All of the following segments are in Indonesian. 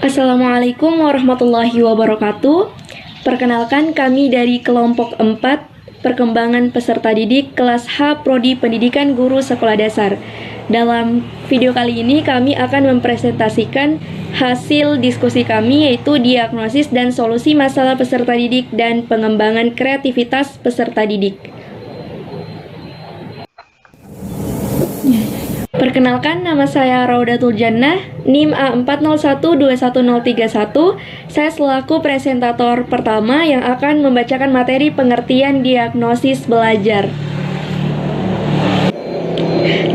Assalamualaikum warahmatullahi wabarakatuh. Perkenalkan, kami dari kelompok 4 perkembangan peserta didik kelas H Prodi Pendidikan Guru Sekolah Dasar. Dalam video kali ini kami akan mempresentasikan hasil diskusi kami, yaitu diagnosis dan solusi masalah peserta didik dan pengembangan kreativitas peserta didik. Perkenalkan, nama saya Raudatul Jannah, NIM A40121031. Saya selaku presentator pertama yang akan membacakan materi pengertian diagnosis belajar.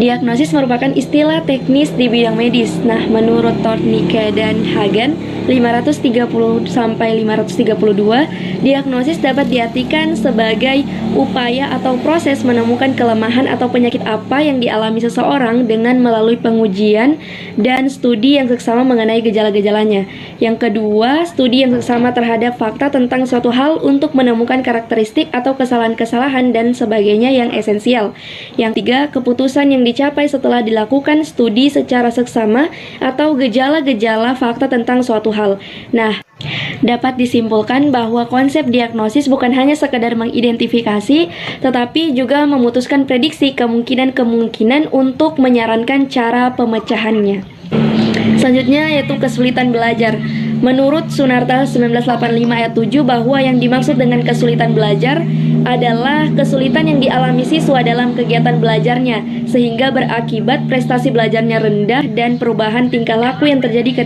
Diagnosis merupakan istilah teknis di bidang medis. Nah, menurut Tornicke dan Hagen 530-532, diagnosis dapat diartikan sebagai upaya atau proses menemukan kelemahan atau penyakit apa yang dialami seseorang dengan melalui pengujian dan studi yang seksama mengenai gejala-gejalanya. Yang kedua, studi yang seksama terhadap fakta tentang suatu hal untuk menemukan karakteristik atau kesalahan-kesalahan dan sebagainya yang esensial. Yang tiga, keputusan yang dicapai setelah dilakukan studi secara seksama atau gejala-gejala fakta tentang suatu hal. Nah, dapat disimpulkan bahwa konsep diagnosis bukan hanya sekadar mengidentifikasi, tetapi juga memutuskan prediksi kemungkinan-kemungkinan untuk menyarankan cara pemecahannya. Selanjutnya yaitu kesulitan belajar. Menurut Sunarta 1985 ayat 7 bahwa yang dimaksud dengan kesulitan belajar adalah kesulitan yang dialami siswa dalam kegiatan belajarnya sehingga berakibat prestasi belajarnya rendah dan perubahan tingkah laku yang terjadi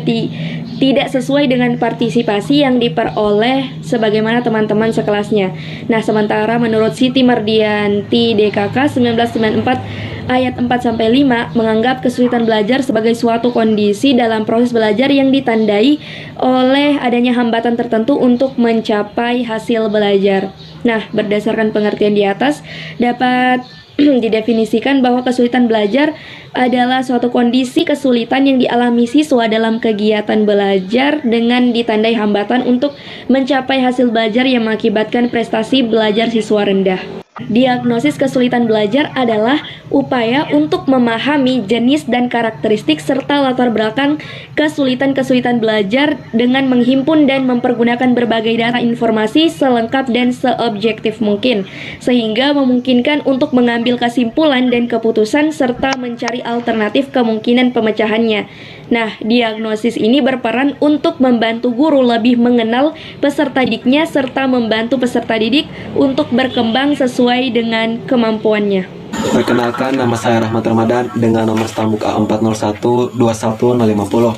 tidak sesuai dengan partisipasi yang diperoleh sebagaimana teman-teman sekelasnya. Nah, sementara menurut Siti Mardianti DKK 1994 ayat 4-5 menganggap kesulitan belajar sebagai suatu kondisi dalam proses belajar yang ditandai oleh adanya hambatan tertentu untuk mencapai hasil belajar. Nah, berdasarkan pengertian di atas dapat didefinisikan bahwa kesulitan belajar adalah suatu kondisi kesulitan yang dialami siswa dalam kegiatan belajar dengan ditandai hambatan untuk mencapai hasil belajar yang mengakibatkan prestasi belajar siswa rendah. Diagnosis kesulitan belajar adalah upaya untuk memahami jenis dan karakteristik serta latar belakang kesulitan-kesulitan belajar dengan menghimpun dan mempergunakan berbagai data informasi selengkap dan seobjektif mungkin, sehingga memungkinkan untuk mengambil kesimpulan dan keputusan serta mencari alternatif kemungkinan pemecahannya. Nah, diagnosis ini berperan untuk membantu guru lebih mengenal peserta didiknya serta membantu peserta didik untuk berkembang sesuai dengan kemampuannya. Perkenalkan, nama saya Rahmat Ramadan dengan nomor stambuk A40121050.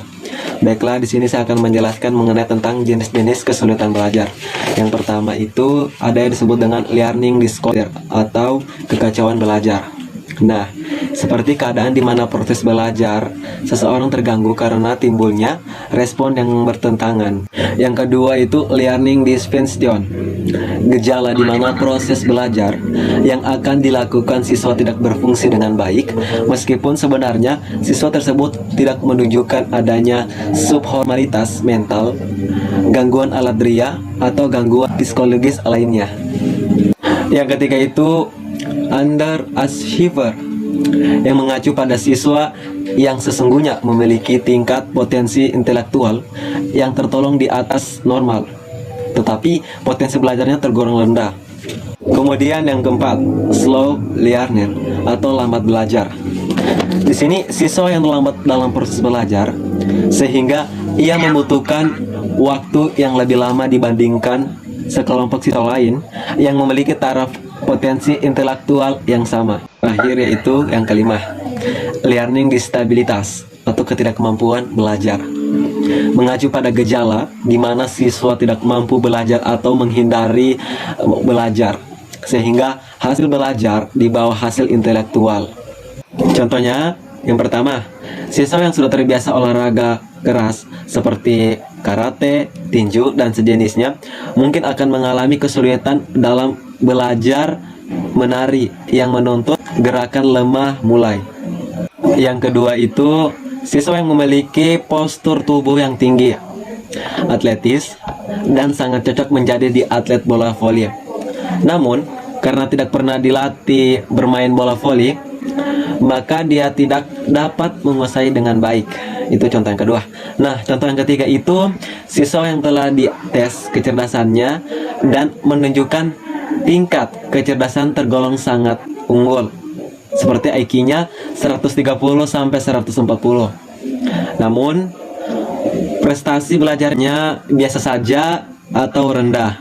Baiklah, di sini saya akan menjelaskan mengenai tentang jenis-jenis kesulitan belajar. Yang pertama itu ada yang disebut dengan learning disorder atau kekacauan belajar. Nah, seperti keadaan di mana proses belajar seseorang terganggu karena timbulnya respon yang bertentangan. Yang kedua itu learning dysfunction, gejala di mana proses belajar yang akan dilakukan siswa tidak berfungsi dengan baik, meskipun sebenarnya siswa tersebut tidak menunjukkan adanya subnormalitas mental, gangguan alatria, atau gangguan psikologis lainnya. Yang ketiga itu underachiever, yang mengacu pada siswa yang sesungguhnya memiliki tingkat potensi intelektual yang tertolong di atas normal, tetapi potensi belajarnya tergolong rendah. Kemudian yang keempat, slow learner atau lambat belajar. Di sini siswa yang terlambat dalam proses belajar sehingga ia membutuhkan waktu yang lebih lama dibandingkan sekelompok siswa lain yang memiliki taraf potensi intelektual yang sama. Terakhir yaitu yang kelima, learning disabilitas atau ketidakmampuan belajar. Mengacu pada gejala di mana siswa tidak mampu belajar atau menghindari belajar sehingga hasil belajar di bawah hasil intelektual. Contohnya, yang pertama, siswa yang sudah terbiasa olahraga keras seperti karate, tinju, dan sejenisnya mungkin akan mengalami kesulitan dalam belajar menari yang menuntut gerakan lemah mulai. Yang kedua itu siswa yang memiliki postur tubuh yang tinggi, atletis, dan sangat cocok menjadi di atlet bola voli. Namun, karena tidak pernah dilatih bermain bola voli, maka dia tidak dapat menguasai dengan baik. Itu contoh yang kedua. Nah, contoh yang ketiga itu siswa yang telah dites kecerdasannya dan menunjukkan tingkat kecerdasan tergolong sangat unggul, seperti IQ-nya 130 sampai 140. Namun prestasi belajarnya biasa saja atau rendah.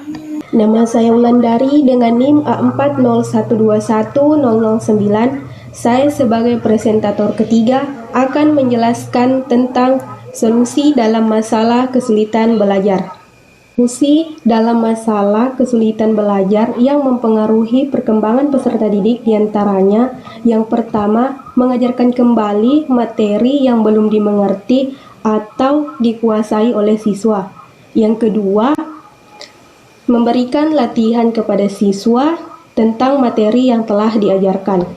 Nama saya Wulandari dengan NIM A401210009. Saya sebagai presentator ketiga akan menjelaskan tentang solusi dalam masalah kesulitan belajar. Solusi dalam masalah kesulitan belajar yang mempengaruhi perkembangan peserta didik diantaranya yang pertama, mengajarkan kembali materi yang belum dimengerti atau dikuasai oleh siswa. Yang kedua, memberikan latihan kepada siswa tentang materi yang telah diajarkan.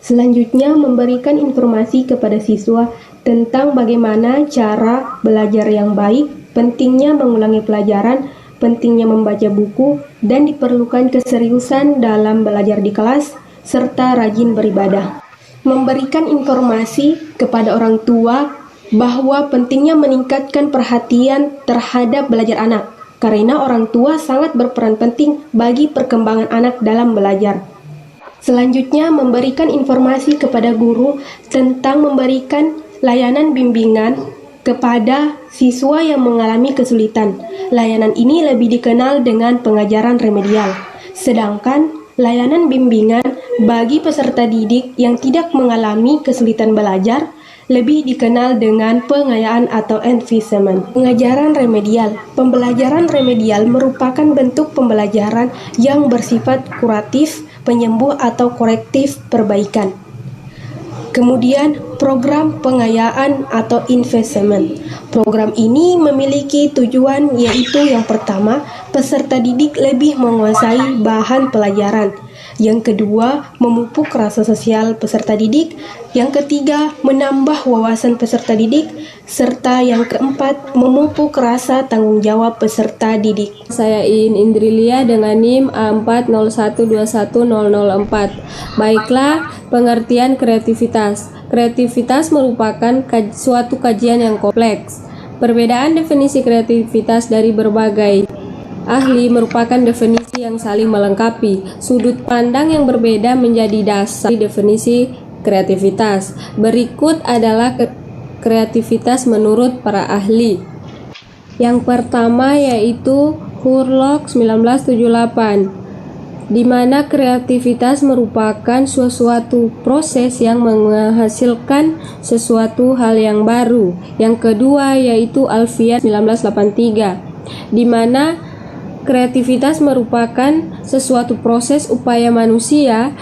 Selanjutnya, memberikan informasi kepada siswa tentang bagaimana cara belajar yang baik, pentingnya mengulangi pelajaran, pentingnya membaca buku, dan diperlukan keseriusan dalam belajar di kelas, serta rajin beribadah. Memberikan informasi kepada orang tua bahwa pentingnya meningkatkan perhatian terhadap belajar anak, karena orang tua sangat berperan penting bagi perkembangan anak dalam belajar. Selanjutnya, memberikan informasi kepada guru tentang memberikan layanan bimbingan kepada siswa yang mengalami kesulitan. Layanan ini lebih dikenal dengan pengajaran remedial. Sedangkan layanan bimbingan bagi peserta didik yang tidak mengalami kesulitan belajar lebih dikenal dengan pengayaan atau envisionment. Pengajaran remedial. Pembelajaran remedial merupakan bentuk pembelajaran yang bersifat kuratif, penyembuh atau korektif perbaikan. Kemudian, program pengayaan atau investment. Program ini memiliki tujuan yaitu yang pertama, peserta didik lebih menguasai bahan pelajaran. Yang kedua, memupuk rasa sosial peserta didik. Yang ketiga, menambah wawasan peserta didik. Serta yang keempat, memupuk rasa tanggung jawab peserta didik. Saya Iin Indrilia dengan NIM A401210004. Baiklah, pengertian kreativitas. Kreativitas merupakan suatu kajian yang kompleks. Perbedaan definisi kreativitas dari berbagai ahli merupakan definisi yang saling melengkapi. Sudut pandang yang berbeda menjadi dasar definisi kreativitas. Berikut adalah kreativitas menurut para ahli. Yang pertama yaitu Hurlock 1978, di mana kreativitas merupakan suatu proses yang menghasilkan sesuatu hal yang baru. Yang kedua yaitu Alfian 1983, di mana kreativitas merupakan sesuatu proses upaya manusia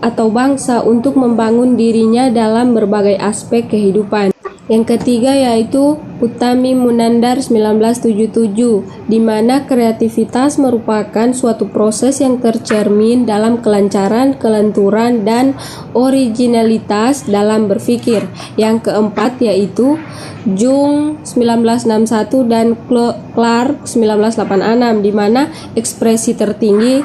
atau bangsa untuk membangun dirinya dalam berbagai aspek kehidupan. Yang ketiga yaitu Utami Munandar 1977, di mana kreativitas merupakan suatu proses yang tercermin dalam kelancaran, kelenturan, dan originalitas dalam berpikir. Yang keempat yaitu Jung 1961 dan Clark 1986, di mana ekspresi tertinggi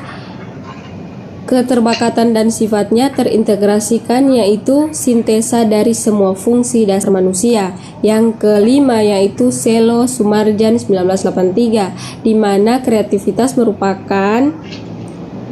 keterbakatan dan sifatnya terintegrasikan yaitu sintesa dari semua fungsi dasar manusia. Yang kelima yaitu Selo Sumarjan 1983, di mana kreativitas merupakan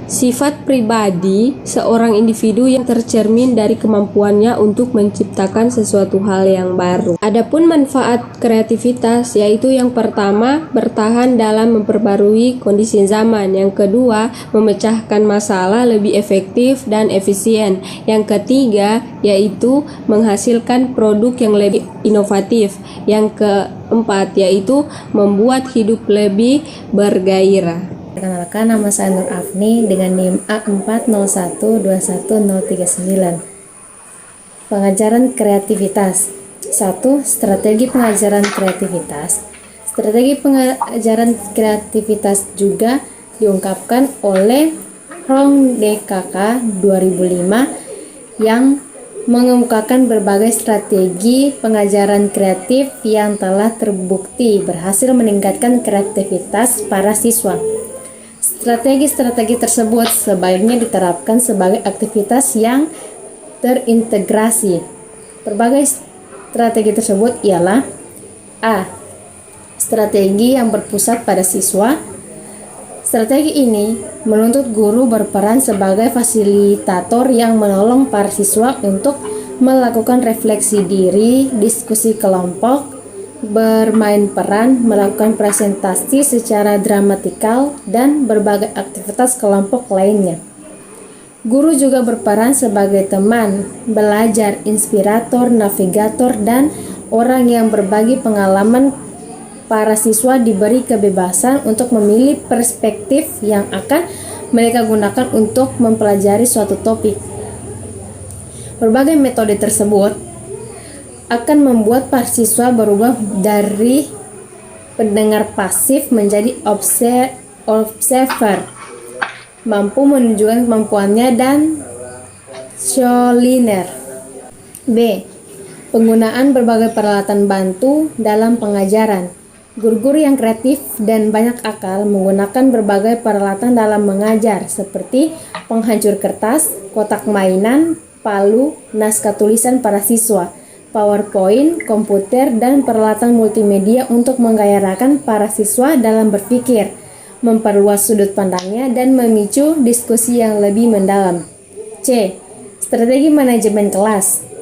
sifat pribadi seorang individu yang tercermin dari kemampuannya untuk menciptakan sesuatu hal yang baru. Adapun manfaat kreativitas yaitu yang pertama, bertahan dalam memperbarui kondisi zaman. Yang kedua, memecahkan masalah lebih efektif dan efisien. Yang ketiga, yaitu menghasilkan produk yang lebih inovatif. Yang keempat, yaitu membuat hidup lebih bergairah. Perkenalkan, nama saya Nur Afni dengan NIM A401210039. Pengajaran kreativitas. 1. Strategi pengajaran kreativitas. Strategi pengajaran kreativitas juga diungkapkan oleh Hong DKK 2005 yang mengemukakan berbagai strategi pengajaran kreatif yang telah terbukti berhasil meningkatkan kreativitas para siswa. Strategi-strategi tersebut sebaiknya diterapkan sebagai aktivitas yang terintegrasi. Berbagai strategi tersebut ialah A. Strategi yang berpusat pada siswa. Strategi ini menuntut guru berperan sebagai fasilitator yang menolong para siswa untuk melakukan refleksi diri, diskusi kelompok, bermain peran, melakukan presentasi secara dramatikal, dan berbagai aktivitas kelompok lainnya. Guru juga berperan sebagai teman, belajar, inspirator, navigator, dan orang yang berbagi pengalaman. Para siswa diberi kebebasan untuk memilih perspektif yang akan mereka gunakan untuk mempelajari suatu topik. Berbagai metode tersebut akan membuat para siswa berubah dari pendengar pasif menjadi observer, mampu menunjukkan kemampuannya dan Scholiner. B. Penggunaan berbagai peralatan bantu dalam pengajaran. Guru-guru yang kreatif dan banyak akal menggunakan berbagai peralatan dalam mengajar seperti penghancur kertas, kotak mainan, palu, naskah tulisan para siswa, PowerPoint, komputer, dan peralatan multimedia untuk menggairahkan para siswa dalam berpikir, memperluas sudut pandangnya, dan memicu diskusi yang lebih mendalam. C. Strategi manajemen kelas.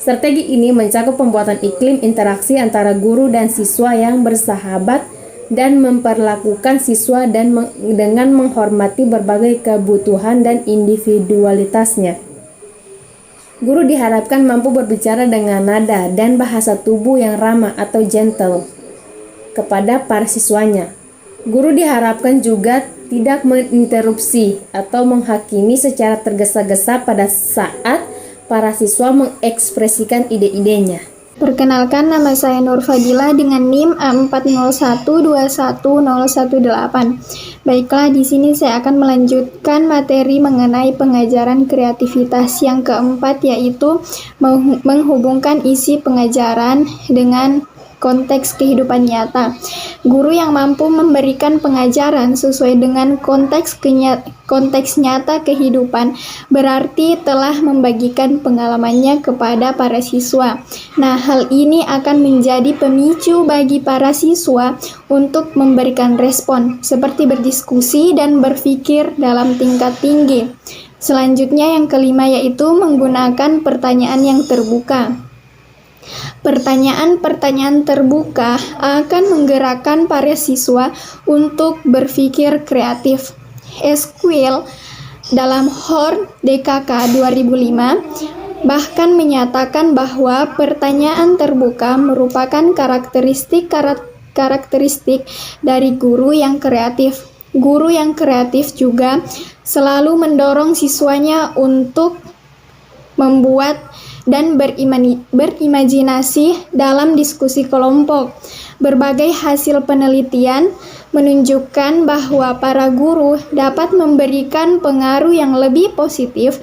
Strategi ini mencakup pembuatan iklim interaksi antara guru dan siswa yang bersahabat dan memperlakukan siswa dengan menghormati berbagai kebutuhan dan individualitasnya. Guru diharapkan mampu berbicara dengan nada dan bahasa tubuh yang ramah atau gentle kepada para siswanya. Guru diharapkan juga tidak menginterupsi atau menghakimi secara tergesa-gesa pada saat para siswa mengekspresikan ide-idenya. Perkenalkan, nama saya Nur Fadila dengan NIM A401210118. Baiklah, di sini saya akan melanjutkan materi mengenai pengajaran kreativitas yang keempat, yaitu menghubungkan isi pengajaran dengan konteks kehidupan nyata. Guru yang mampu memberikan pengajaran sesuai dengan konteks nyata kehidupan berarti telah membagikan pengalamannya kepada para siswa. Nah, hal ini akan menjadi pemicu bagi para siswa untuk memberikan respon, seperti berdiskusi dan berpikir dalam tingkat tinggi. Selanjutnya yang kelima yaitu menggunakan pertanyaan yang terbuka. Pertanyaan-pertanyaan terbuka akan menggerakkan para siswa untuk berpikir kreatif. Esquil dalam Horn DKK 2005 bahkan menyatakan bahwa pertanyaan terbuka merupakan karakteristik dari guru yang kreatif. Guru yang kreatif juga selalu mendorong siswanya untuk membuat dan berimajinasi dalam diskusi kelompok. Berbagai hasil penelitian menunjukkan bahwa para guru dapat memberikan pengaruh yang lebih positif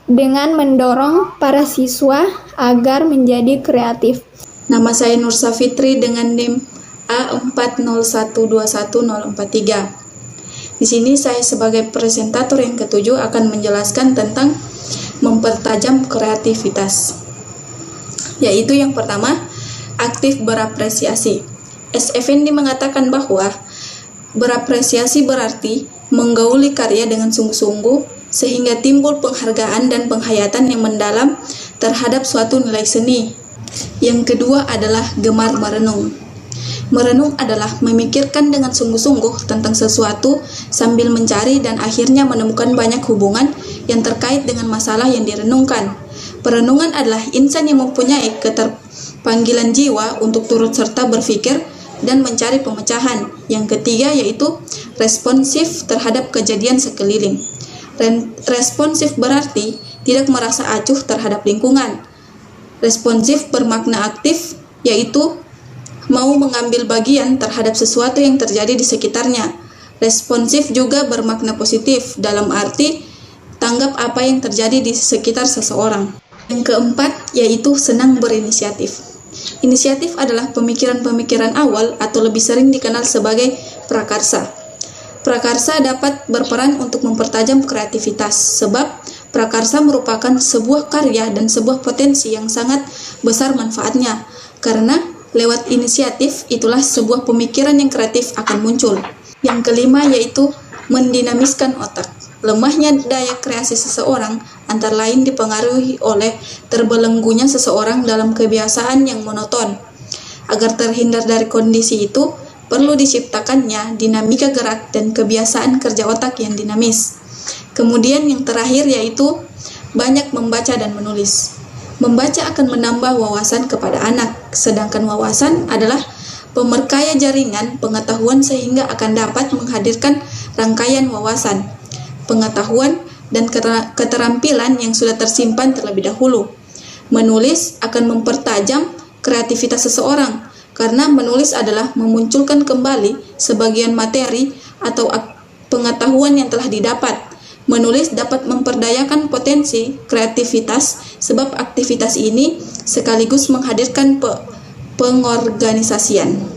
dengan mendorong para siswa agar menjadi kreatif. Nama saya Nur Safitri dengan NIM A401210043. Di sini saya sebagai presentator yang ketujuh akan menjelaskan tentang mempertajam kreativitas. Yaitu yang pertama, aktif berapresiasi. S. Effendi mengatakan bahwa berapresiasi berarti menggauli karya dengan sungguh-sungguh sehingga timbul penghargaan dan penghayatan yang mendalam terhadap suatu nilai seni. Yang kedua adalah gemar merenung. Merenung adalah memikirkan dengan sungguh-sungguh tentang sesuatu sambil mencari dan akhirnya menemukan banyak hubungan yang terkait dengan masalah yang direnungkan. Perenungan adalah insan yang mempunyai keterpanggilan jiwa untuk turut serta berpikir dan mencari pemecahan. Yang ketiga yaitu responsif terhadap kejadian sekeliling. Responsif berarti tidak merasa acuh terhadap lingkungan. Responsif bermakna aktif, yaitu mau mengambil bagian terhadap sesuatu yang terjadi di sekitarnya. Responsif juga bermakna positif, dalam arti tanggap apa yang terjadi di sekitar seseorang. Yang keempat yaitu senang berinisiatif. Inisiatif adalah pemikiran-pemikiran awal atau lebih sering dikenal sebagai prakarsa. Prakarsa dapat berperan untuk mempertajam kreativitas, sebab prakarsa merupakan sebuah karya dan sebuah potensi yang sangat besar manfaatnya, karena lewat inisiatif itulah sebuah pemikiran yang kreatif akan muncul. Yang kelima yaitu mendinamiskan otak. Lemahnya daya kreasi seseorang antara lain dipengaruhi oleh terbelenggunya seseorang dalam kebiasaan yang monoton. Agar terhindar dari kondisi itu, perlu diciptakannya dinamika gerak dan kebiasaan kerja otak yang dinamis. Kemudian yang terakhir yaitu banyak membaca dan menulis. Membaca akan menambah wawasan kepada anak, sedangkan wawasan adalah pemerkaya jaringan pengetahuan sehingga akan dapat menghadirkan rangkaian wawasan, pengetahuan, dan keterampilan yang sudah tersimpan terlebih dahulu. Menulis akan mempertajam kreativitas seseorang, karena menulis adalah memunculkan kembali sebagian materi atau pengetahuan yang telah didapat. Menulis dapat memperdayakan potensi kreativitas sebab aktivitas ini sekaligus menghadirkan pengorganisasian.